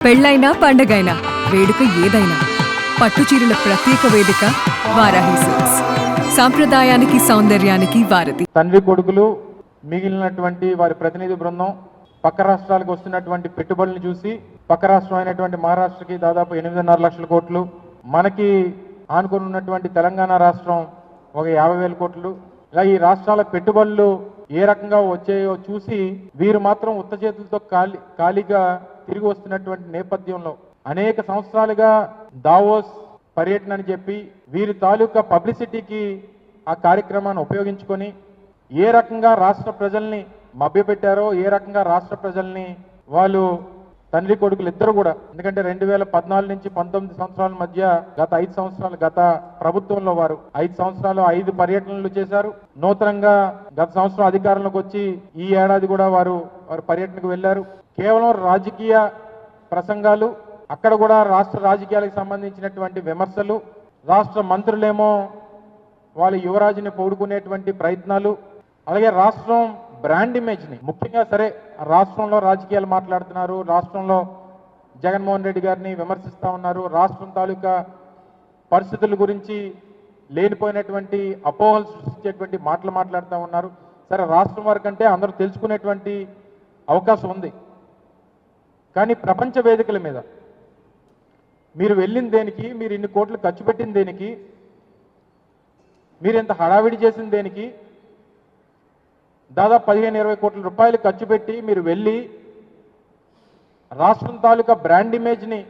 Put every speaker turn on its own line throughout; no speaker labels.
పెళ్ళైనా పండగైనా వేడుక ఏదైనా పట్టుచీరల ప్రత్యేక వేదిక వారాహి సిల్క్స్. సాంప్రదాయానికి సౌందర్యానికి వారధి.
తండ్రి కొడుకులు మిగిలినటువంటి వారి ప్రతినిధి బృందం పక్క రాష్ట్రాలకు వస్తున్నటువంటి పెట్టుబడులను చూసి పక్క రాష్ట్రం అయినటువంటి మహారాష్ట్రకి దాదాపు 8.5 లక్షల కోట్లు, మనకి ఆనుకొని ఉన్నటువంటి తెలంగాణ రాష్ట్రం ఒక 50,000 కోట్లు, ఇలా ఈ రాష్ట్రాల పెట్టుబడులు ఏ రకంగా వచ్చాయో చూసి వీరు మాత్రం ఉత్త చేతులతో ఖాళీగా తిరిగి వస్తున్నటువంటి నేపథ్యంలో అనేక సంవత్సరాలుగా దావోస్ పర్యటన అని చెప్పి వీరి తాలూకా పబ్లిసిటీకి ఆ కార్యక్రమాన్ని ఉపయోగించుకొని ఏ రకంగా రాష్ట్ర ప్రజల్ని మభ్యపెట్టారో, ఏ రకంగా రాష్ట్ర ప్రజల్ని వాళ్ళు తండ్రి కొడుకులు ఇద్దరు కూడా, ఎందుకంటే 2014 నుంచి 19 సంవత్సరాల మధ్య గత 5 సంవత్సరాలు గత ప్రభుత్వంలో వారు 5 సంవత్సరాలు 5 పర్యటనలు చేశారు. నూతనంగా గత సంవత్సరం అధికారంలోకి వచ్చి ఈ ఏడాది కూడా వారు పర్యటనకు వెళ్ళారు. కేవలం రాజకీయ ప్రసంగాలు, అక్కడ కూడా రాష్ట్ర రాజకీయాలకు సంబంధించినటువంటి విమర్శలు, రాష్ట్ర మంత్రులేమో వాళ్ళ యువరాజుని పౌడుకునేటువంటి ప్రయత్నాలు, అలాగే రాష్ట్రం బ్రాండ్ ఇమేజ్ని ముఖ్యంగా సరే రాష్ట్రంలో రాజకీయాలు మాట్లాడుతున్నారు, రాష్ట్రంలో జగన్మోహన్ రెడ్డి గారిని విమర్శిస్తూ ఉన్నారు, రాష్ట్రం తాలూకా పరిస్థితుల గురించి లేనిపోయినటువంటి అపోహలు సృష్టించేటువంటి మాటలు మాట్లాడుతూ ఉన్నారు. సరే, రాష్ట్రం వరకంటే అందరూ తెలుసుకునేటువంటి అవకాశం ఉంది. కానీ ప్రపంచ వేదికల మీద మీరు వెళ్ళిన దేనికి, మీరు ఇన్ని కోట్లు ఖర్చు పెట్టిన దేనికి, మీరు ఇంత హడావిడి చేసిన దేనికి, దాదాపు 15-20 కోట్ల రూపాయలు ఖర్చు పెట్టి మీరు వెళ్ళి రాష్ట్రం తాలూకా బ్రాండ్ ఇమేజ్ని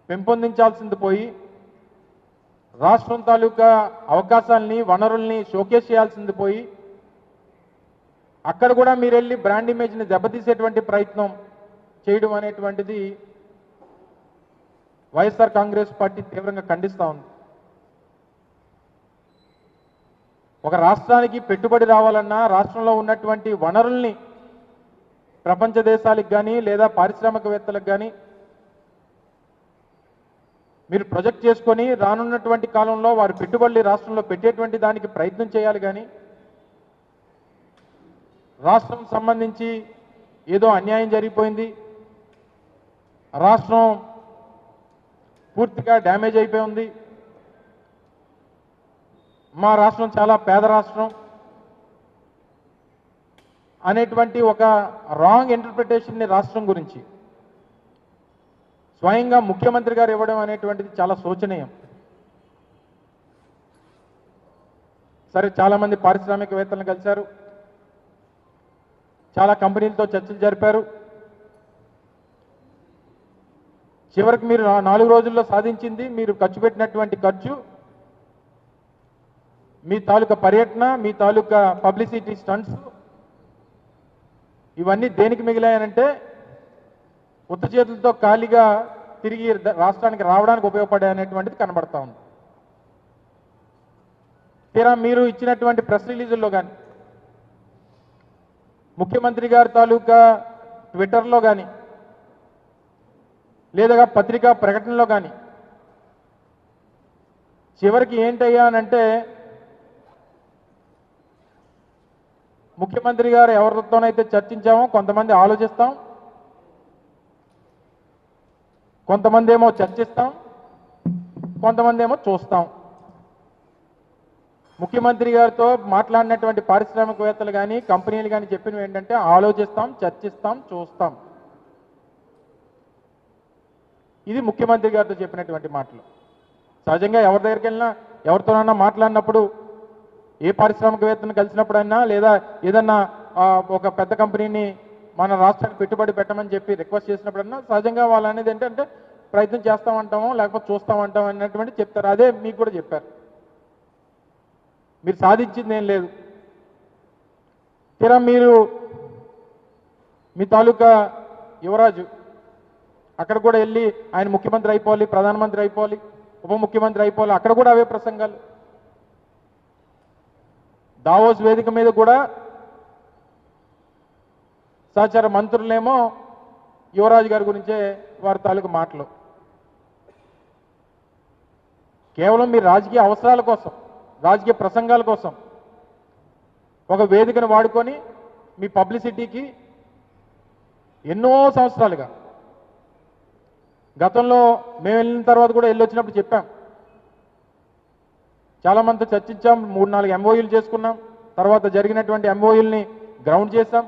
పెంపొందించాల్సింది పోయి రాష్ట్రం తాలూకా అవకాశాలని వనరుల్ని షోకేస్ చేయాల్సింది పోయి అక్కడ కూడా మీరు వెళ్ళి బ్రాండ్ ఇమేజ్ని దెబ్బతీసేటువంటి ప్రయత్నం చేయడం అనేటువంటిది వైఎస్ఆర్ కాంగ్రెస్ పార్టీ తీవ్రంగా ఖండిస్తూ ఉంది. ఒక రాష్ట్రానికి పెట్టుబడి రావాలన్నా రాష్ట్రంలో ఉన్నటువంటి వనరుల్ని ప్రపంచ దేశాలకు కానీ లేదా పారిశ్రామికవేత్తలకు కానీ మీరు ప్రొజెక్ట్ చేసుకొని రానున్నటువంటి కాలంలో వారి పెట్టుబడులు రాష్ట్రంలో పెట్టేటువంటి దానికి ప్రయత్నం చేయాలి. కానీ రాష్ట్రం సంబంధించి ఏదో అన్యాయం జరిగిపోయింది, రాష్ట్రం పూర్తిగా డ్యామేజ్ అయిపోయి ఉంది, మా రాష్ట్రం చాలా పేద రాష్ట్రం అనేటువంటి ఒక రాంగ్ ఇంటర్ప్రిటేషన్ని రాష్ట్రం గురించి స్వయంగా ముఖ్యమంత్రి గారు ఇవ్వడం అనేటువంటిది చాలా శోచనీయం. సరే, చాలామంది పారిశ్రామికవేత్తలను కలిశారు, చాలా కంపెనీలతో చర్చలు జరిపారు. చివరికి మీరు 4 రోజుల్లో సాధించింది, మీరు ఖర్చు పెట్టినటువంటి ఖర్చు, మీ తాలూకా పర్యటన, మీ తాలూకా పబ్లిసిటీ స్టంట్స్, ఇవన్నీ దేనికి మిగిలాయనంటే ఉత్త చేతులతో ఖాళీగా తిరిగి రాష్ట్రానికి రావడానికి ఉపయోగపడాయనేటువంటిది కనబడతా ఉంది. తీరా మీరు ఇచ్చినటువంటి ప్రెస్ రిలీజుల్లో కానీ, ముఖ్యమంత్రి గారి తాలూకా ట్విట్టర్లో కానీ లేదా పత్రికా ప్రకటనలో కానీ చివరికి ఏంటయ్యా అనంటే ముఖ్యమంత్రి గారు ఎవరితోనైతే చర్చించామో కొంతమంది ఆలోచిస్తాం, కొంతమంది ఏమో చర్చిస్తాం, కొంతమంది ఏమో చూస్తాం. ముఖ్యమంత్రి గారితో మాట్లాడినటువంటి పారిశ్రామికవేత్తలు కానీ కంపెనీలు కానీ చెప్పినవి ఏంటంటే ఆలోచిస్తాం, చర్చిస్తాం, చూస్తాం. ఇది ముఖ్యమంత్రి గారితో చెప్పినటువంటి మాటలు. సహజంగా ఎవరి దగ్గరికి వెళ్ళినా ఎవరితోనన్నా మాట్లాడినప్పుడు, ఏ పారిశ్రామికవేత్తను కలిసినప్పుడైనా లేదా ఏదన్నా ఒక పెద్ద కంపెనీని మన రాష్ట్రానికి పెట్టుబడి పెట్టమని చెప్పి రిక్వెస్ట్ చేసినప్పుడన్నా సహజంగా వాళ్ళు అనేది ఏంటంటే ప్రయత్నం చేస్తామంటామో లేకపోతే చూస్తామంటాం అన్నటువంటి చెప్తారు. అదే మీకు కూడా చెప్పారు. మీరు సాధించింది ఏం లేదు. తీరా మీరు మీ తాలూకా యువరాజు అక్కడ కూడా వెళ్ళి ఆయన ముఖ్యమంత్రి అయిపోవాలి, ప్రధానమంత్రి అయిపోవాలి, ఉప ముఖ్యమంత్రి అయిపోవాలి, అక్కడ కూడా అవే ప్రసంగాలు. దావోస్ వేదిక మీద కూడా సహచార మంత్రులేమో యువరాజు గారి గురించే వారి తాలూకు మాటలు. కేవలం మీ రాజకీయ అవసరాల కోసం, రాజకీయ ప్రసంగాల కోసం ఒక వేదికను వాడుకొని మీ పబ్లిసిటీకి ఎన్నో సంవత్సరాలుగా గతంలో మేము వెళ్ళిన తర్వాత కూడా వెళ్ళొచ్చినప్పుడు చెప్పాం, చాలా మందితో చర్చించాం, 3-4 ఎంఓయూలు చేసుకున్నాం. తర్వాత జరిగినటువంటి ఎంఓయూల్ని గ్రౌండ్ చేశాం,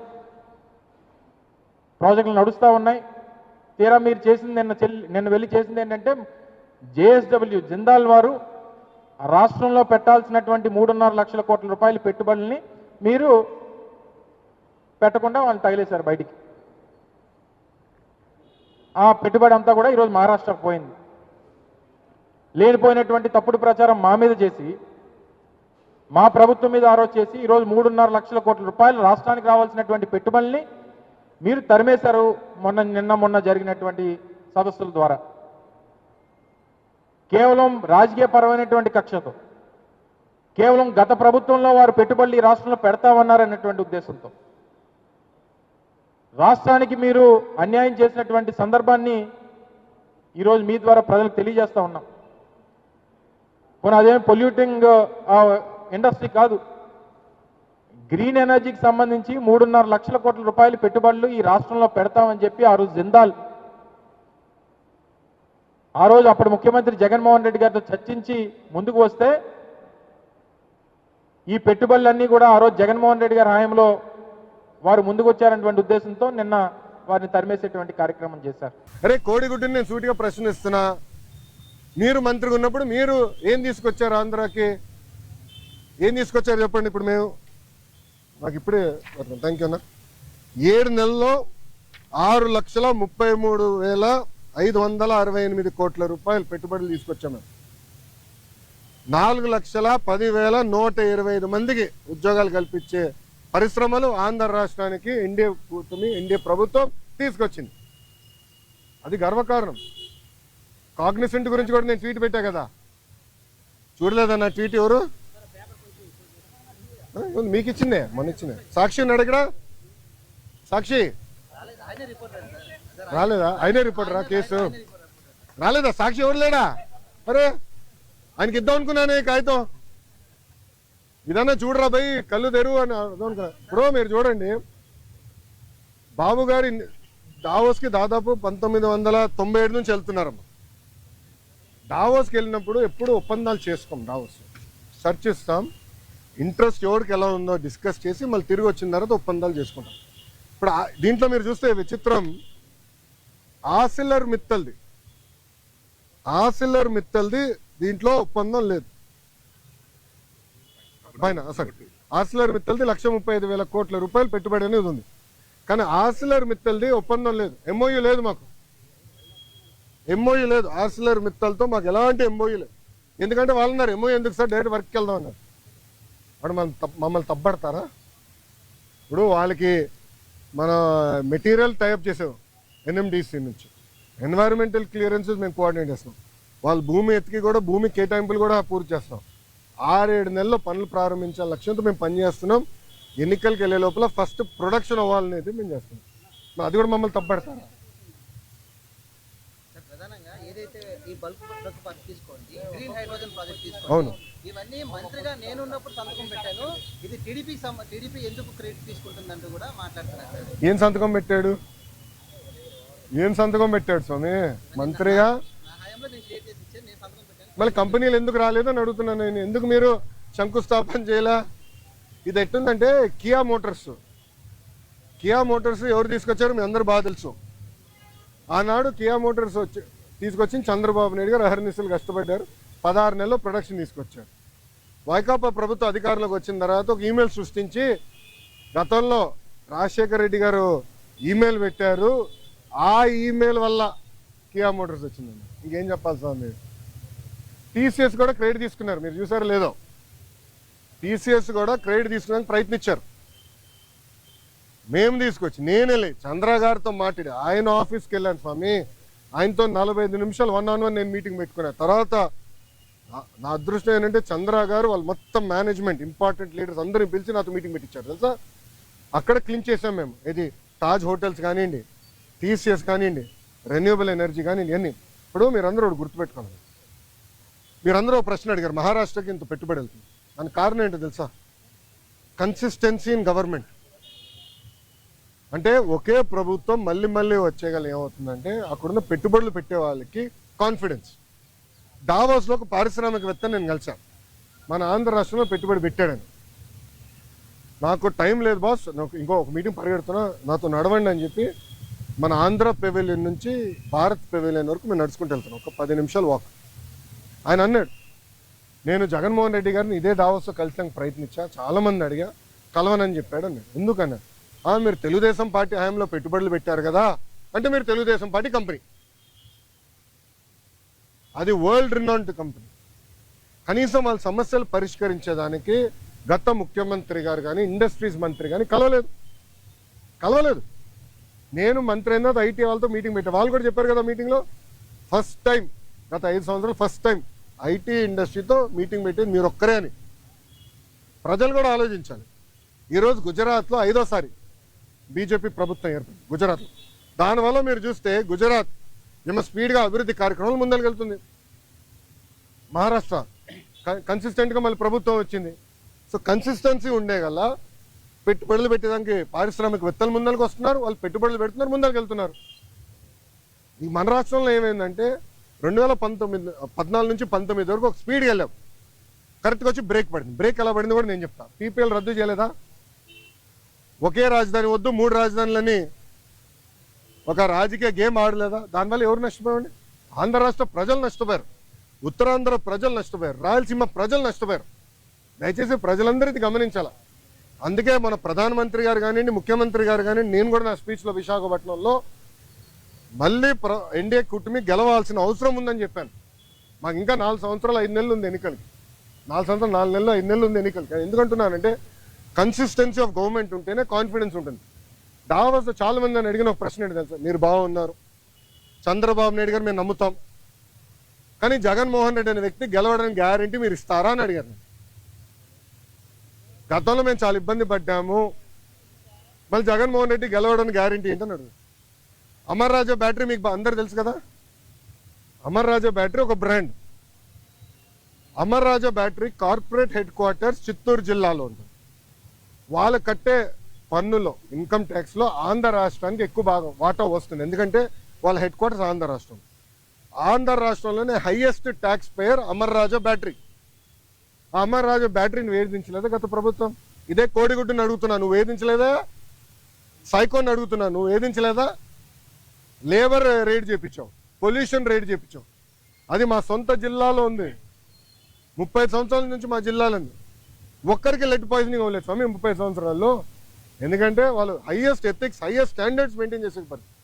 ప్రాజెక్టులు నడుస్తూ ఉన్నాయి. తీరా మీరు చేసింది నిన్న వెళ్ళి చేసింది ఏంటంటే జేఎస్డబ్ల్యూ జిందాల్ వారు రాష్ట్రంలో పెట్టాల్సినటువంటి 3.5 లక్షల కోట్ల రూపాయల పెట్టుబడుల్ని మీరు పెట్టకుండా వాళ్ళు తగిలేశారు బయటికి. ఆ పెట్టుబడి అంతా కూడా ఈరోజు మహారాష్ట్రకు పోయింది. లేనిపోయినటువంటి తప్పుడు ప్రచారం మా మీద చేసి, మా ప్రభుత్వం మీద ఆరోపణ చేసి ఈరోజు 3.5 లక్షల కోట్ల రూపాయలు రాష్ట్రానికి రావాల్సినటువంటి పెట్టుబడుల్ని మీరు తరిమేశారు మొన్న జరిగినటువంటి సదస్సుల ద్వారా. కేవలం రాజకీయపరమైనటువంటి కక్షతో, కేవలం గత ప్రభుత్వంలో వారు పెట్టుబడులు ఈ రాష్ట్రంలో పెడతామన్నారనేటువంటి ఉద్దేశంతో రాష్ట్రానికి మీరు అన్యాయం చేసినటువంటి సందర్భాన్ని ఈరోజు మీ ద్వారా ప్రజలకు తెలియజేస్తా ఉన్నాం. పోనీ అదేమి పొల్యూటింగ్ ఇండస్ట్రీ కాదు, గ్రీన్ ఎనర్జీకి సంబంధించి 3.5 లక్షల కోట్ల రూపాయల పెట్టుబడులు ఈ రాష్ట్రంలో పెడతామని చెప్పి ఆ రోజు జిందాల్ ఆ రోజు అప్పుడు ముఖ్యమంత్రి జగన్మోహన్ రెడ్డి గారితో చర్చించి ముందుకు వస్తే ఈ పెట్టుబడులన్నీ కూడా ఆ రోజు జగన్మోహన్ రెడ్డి గారి హయాంలో వారు ముందుకు వచ్చారనేటువంటి ఉద్దేశంతో నిన్న వారిని తరిమేసేటువంటి కార్యక్రమం చేశారు.
అరే కోడిగుడ్డుని నేను సూటిగా ప్రశ్నిస్తున్నా, మీరు మంత్రిగా ఉన్నప్పుడు మీరు ఏం తీసుకొచ్చారు ఆంధ్రాకి? ఏం తీసుకొచ్చారు చెప్పండి. ఇప్పుడు మేము మాకు ఇప్పుడే థ్యాంక్ యూ అన్న 7 నెలల్లో 6,33,568 కోట్ల రూపాయలు పెట్టుబడులు తీసుకొచ్చాము. 4,10,125 మందికి ఉద్యోగాలు కల్పించే పరిశ్రమలు ఆంధ్ర రాష్ట్రానికి ఎన్డీఏ ప్రభుత్వం తీసుకొచ్చింది. అది గర్వకారణం. కాగ్నిసెంట్ గురించి కూడా నేను ట్వీట్ పెట్టా కదా, చూడలేదన్న ట్వీట్? ఎవరు మీకు ఇచ్చిందే, మొన్న ఇచ్చిందే. సాక్షి ఉన్నాడు ఇక్కడ, సాక్షి రాలేదా? ఆయనే రిపోర్టరా? కేసు రాలేదా? సాక్షి ఎవరు లేడా? అరే ఆయనకి ఇద్దాం అనుకున్నానే కాగితం, ఇదన్నా చూడరా భయ్, కళ్ళు తెరువు అని అనుకున్నా. ఇప్పుడు మీరు చూడండి, బాబు గారి డావోస్కి దాదాపు 1997 నుంచి వెళ్తున్నారమ్మా. డావోస్కి వెళ్ళినప్పుడు ఎప్పుడు ఒప్పందాలు చేసుకోం. డావోస్ సెర్చ్ ఇస్తాం, ఇంట్రెస్ట్ ఎవరికి ఎలా ఉందో డిస్కస్ చేసి మళ్ళీ తిరిగి వచ్చిన తర్వాత ఒప్పందాలు చేసుకుంటాం. ఇప్పుడు దీంట్లో మీరు చూస్తే విచిత్రం, ఆసిల్లర్ మిత్తల్ది దీంట్లో ఒప్పందం లేదు. పైన సరే ఆసిల్లర్ మిత్తల్ది 1,35,000 కోట్ల రూపాయలు పెట్టుబడి అనేది ఉంది, కానీ ఆసిల్లర్ మిత్తల్ది ఒప్పందం లేదు, ఎంఓయూ లేదు. మాకు ఎంఓయూ లేదు ఆసిల్లర్ మిత్తల్తో, మాకు ఎలాంటి ఎంఓయూ లేదు. ఎందుకంటే వాళ్ళు అన్నారు ఎంఓయూ ఎందుకు సార్, డైరెక్ట్ వర్క్కి వెళ్దాం అన్నారు. వాడు మమ్మల్ని తప్పబడతారా? ఇప్పుడు వాళ్ళకి మన మెటీరియల్ టైప్ చేసాం ఎన్ఎండిసి నుంచి, ఎన్వైరన్మెంటల్ క్లియరెన్సెస్ మేము కోఆర్డినేట్ చేస్తాం. వాళ్ళు భూమి ఎత్తికి కూడా భూమి కేటాయింపులు కూడా పూర్తి చేస్తాం. 6-7 నెలల్లో పనులు ప్రారంభించాల లక్ష్యంతో మేము పనిచేస్తున్నాం. ఎన్నికలకు వెళ్ళే లోపల ఫస్ట్ ప్రొడక్షన్ అవ్వాలనేది మేము చేస్తున్నాం. అది కూడా మమ్మల్ని తప్పబడతారా?
ప్రధానంగా ఏదైతే ఈ బల్క్ డ్రగ్ పార్క్ తీసుకోండి, గ్రీన్ హైడ్రోజన్ ప్రాజెక్ట్ తీసుకోండి,
అవును,
ఇవన్నీ మంత్రిగా నేనున్నప్పుడు సంతకం పెట్టాను. ఇది టీడీపీ ఎందుకు క్రెడిట్ తీసుకుంటుందంటూ కూడా మాట్లాడుతున్నారు.
ఏం సంతకం పెట్టాడు స్వామి మంత్రిగా?
నా హయాంలో నేను షేర్ చేసి ఇచ్చాను, నేను సంతకం పెట్టాను.
మళ్ళీ కంపెనీలు ఎందుకు రాలేదని అడుగుతున్నాను నేను. ఎందుకు మీరు శంకుస్థాపన చేయలా? ఇది ఎట్టుందంటే కియా మోటార్స్ ఎవరు తీసుకొచ్చారో మీ అందరూ బాగా తెలుసు. ఆనాడు కియా మోటార్స్ తీసుకొచ్చి చంద్రబాబు నాయుడు గారు అహర్నిశలు కష్టపడ్డారు. 16 నెలల్లో ప్రొడక్షన్ తీసుకొచ్చారు. వైకాపా ప్రభుత్వం అధికారంలోకి వచ్చిన తర్వాత ఒక ఈమెయిల్ సృష్టించి, గతంలో రాజశేఖర రెడ్డి గారు ఈమెయిల్ పెట్టారు, ఆ ఈమెయిల్ వల్ల కియా మోటార్స్ వచ్చిందండి. ఇంకేం చెప్పాలి సార్? మీరు టీసీఎస్ కూడా క్రెడిట్ తీసుకున్నారు, మీరు చూసారో లేదో? టీసీఎస్ కూడా క్రెడిట్ తీసుకోవడానికి ప్రయత్నించారు. మేము తీసుకొచ్చి నేనే చంద్ర గారితో మాట్లాడి ఆయన ఆఫీస్కి వెళ్ళాను స్వామి. ఆయనతో 45 నిమిషాలు 1-on-1 నేను మీటింగ్ పెట్టుకున్నాను. తర్వాత నా అదృష్టం ఏంటంటే చంద్ర గారు వాళ్ళు మొత్తం మేనేజ్మెంట్ ఇంపార్టెంట్ లీడర్స్ అందరిని పిలిచి నాతో మీటింగ్ పెట్టించారు తెలుసా. అక్కడ క్లీన్ చేసాం మేము. ఇది తాజ్ హోటల్స్ కానివ్వండి, టీసీఎస్ కానివ్వండి, రెన్యూబుల్ ఎనర్జీ కానివ్వండి, అన్నీ. ఇప్పుడు మీరందరూ ఒకటి గుర్తుపెట్టుకోవాలి. మీరందరూ ఒక ప్రశ్న అడిగారు, మహారాష్ట్రకి ఇంత పెట్టుబడి వెళ్తుంది, దానికి కారణం ఏంటో తెలుసా? Consistency in government. అంటే ఒకే ప్రభుత్వం మళ్ళీ మళ్ళీ వచ్చేగల ఏమవుతుందంటే అక్కడున్న పెట్టుబడులు పెట్టే వాళ్ళకి కాన్ఫిడెన్స్. డావోస్లో ఒక పారిశ్రామికవేత్త నేను కలిశాను, మన ఆంధ్ర రాష్ట్రంలో పెట్టుబడి పెట్టాడని. నాకు టైం లేదు బాస్, నాకు ఇంకో ఒక మీటింగ్ పరిగెడుతున్నా, నాతో నడవండి అని చెప్పి మన ఆంధ్ర పెవిలియన్ నుంచి భారత్ పెవిలియన్ వరకు మేము నడుచుకుంటూ వెళ్తున్నాం, ఒక 10 నిమిషాలు వాక్. ఆయన అన్నాడు, నేను జగన్మోహన్ రెడ్డి గారిని ఇదే డావోస్లో కలిసానికి ప్రయత్నించా, చాలామంది అడిగా, కలవనని చెప్పాడు అన్నాడు. ఎందుకన్నాడు, మీరు తెలుగుదేశం పార్టీ హయాంలో పెట్టుబడులు పెట్టారు కదా అంటే మీరు తెలుగుదేశం పార్టీ కంపెనీ, అది వరల్డ్ రినౌండ్ కంపెనీ. కనీసం వాళ్ళ సమస్యలు పరిష్కరించేదానికి గత ముఖ్యమంత్రి గారు కానీ ఇండస్ట్రీస్ మంత్రి కానీ కలవలేదు. నేను మంత్రి అయిన ఐటీ వాళ్ళతో మీటింగ్ పెట్టా, వాళ్ళు కూడా చెప్పారు కదా మీటింగ్లో, ఫస్ట్ టైం గత 5 సంవత్సరాలు ఫస్ట్ టైం ఐటీ ఇండస్ట్రీతో మీటింగ్ పెట్టేది మీరు ఒక్కరే అని. ప్రజలు కూడా ఆలోచించాలి. ఈరోజు గుజరాత్లో 5వ బీజేపీ ప్రభుత్వం ఏర్పడింది గుజరాత్లో. దానివల్ల మీరు చూస్తే గుజరాత్ ఏమో స్పీడ్గా అభివృద్ధి కార్యక్రమాలు ముందరికెళ్తుంది. మహారాష్ట్ర కన్సిస్టెంట్గా మళ్ళీ ప్రభుత్వం వచ్చింది. సో కన్సిస్టెన్సీ ఉండే గల పెట్టుబడులు పెట్టేదానికి పారిశ్రామికవేత్తలు ముందరికి వస్తున్నారు, వాళ్ళు పెట్టుబడులు పెడుతున్నారు, ముందరికి వెళ్తున్నారు. ఈ మన రాష్ట్రంలో ఏమైందంటే 2014 నుంచి 19 వరకు ఒక స్పీడ్గా వెళ్ళాం, కరెక్ట్గా వచ్చి బ్రేక్ పడింది. బ్రేక్ ఎలా పడింది కూడా నేను చెప్తాను. పీపీఎల్ రద్దు చేయలేదా, ఒకే రాజధాని వద్దు 3 రాజధానులని ఒక రాజకీయ గేమ్ ఆడలేదా, దానివల్ల ఎవరు నష్టపోయారండి? ఆంధ్ర రాష్ట్ర ప్రజలు నష్టపోయారు, ఉత్తరాంధ్ర ప్రజలు నష్టపోయారు, రాయలసీమ ప్రజలు నష్టపోయారు. దయచేసి ప్రజలందరూ ఇది గమనించాల. అందుకే మన ప్రధానమంత్రి గారు కానివ్వండి, ముఖ్యమంత్రి గారు కానివ్వండి, నేను కూడా నా స్పీచ్లో విశాఖపట్నంలో మళ్ళీ ఎన్డీఏ కూటమి గెలవాల్సిన అవసరం ఉందని చెప్పాను. మాకు ఇంకా 4 సంవత్సరాలు 5 నెలలు ఉంది ఎన్నికలకి, 4 సంవత్సరాలు 4 నెలలు 5 నెలలు ఉంది ఎన్నికలకి. ఎందుకంటున్నానంటే కన్సిస్టెన్సీ ఆఫ్ గవర్నమెంట్ ఉంటేనే కాన్ఫిడెన్స్ ఉంటుంది. డావోస్లో చాలా మంది నన్ను అడిగిన ఒక ప్రశ్న ఏంటి తెలుసా, మీరు బాగున్నారు, చంద్రబాబు నాయుడు గారు మేము నమ్ముతాం, కానీ జగన్మోహన్ రెడ్డి అనే వ్యక్తి గెలవడానికి గ్యారంటీ మీరు ఇస్తారా అని అడిగారు. గతంలో మేము చాలా ఇబ్బంది పడ్డాము, మళ్ళీ జగన్మోహన్ రెడ్డి గెలవడానికి గ్యారంటీ ఏంటని అడుగు. అమర్ రాజా బ్యాటరీ మీకు అందరు తెలుసు కదా, అమర్ రాజా బ్యాటరీ ఒక brand. Amar Raja battery corporate headquarters Chittoor జిల్లాలో ఉంటుంది. వాళ్ళు కట్టే పన్నులో ఇన్కమ్ ట్యాక్స్లో ఆంధ్ర రాష్ట్రానికి ఎక్కువ భాగం వాటా వస్తుంది, ఎందుకంటే వాళ్ళ హెడ్ క్వార్టర్స్ ఆంధ్ర రాష్ట్రం. ఆంధ్ర రాష్ట్రంలోనే highest tax payer Amar Raja battery. ఆ అమర్ రాజా బ్యాటరీని వేధించలేదా గత ప్రభుత్వం? ఇదే కోడిగుడ్డుని అడుగుతున్నా, నువ్వు వేధించలేదా? సైకోని అడుగుతున్నా, నువ్వు వేధించలేదా? లేబర్ రేట్ చేయించావు, పొల్యూషన్ రేట్ చేయించావు, అది మా సొంత జిల్లాలో ఉంది. 30 సంవత్సరాల నుంచి మా జిల్లాలో ఉంది, ఒక్కరికి లెడ్ పాయిజనింగ్ అవ్వలేదు స్వామి 30 సంవత్సరాల్లో. ఎందుకంటే వాళ్ళు highest ethics, highest standards maintain చేసే పరిస్థితి.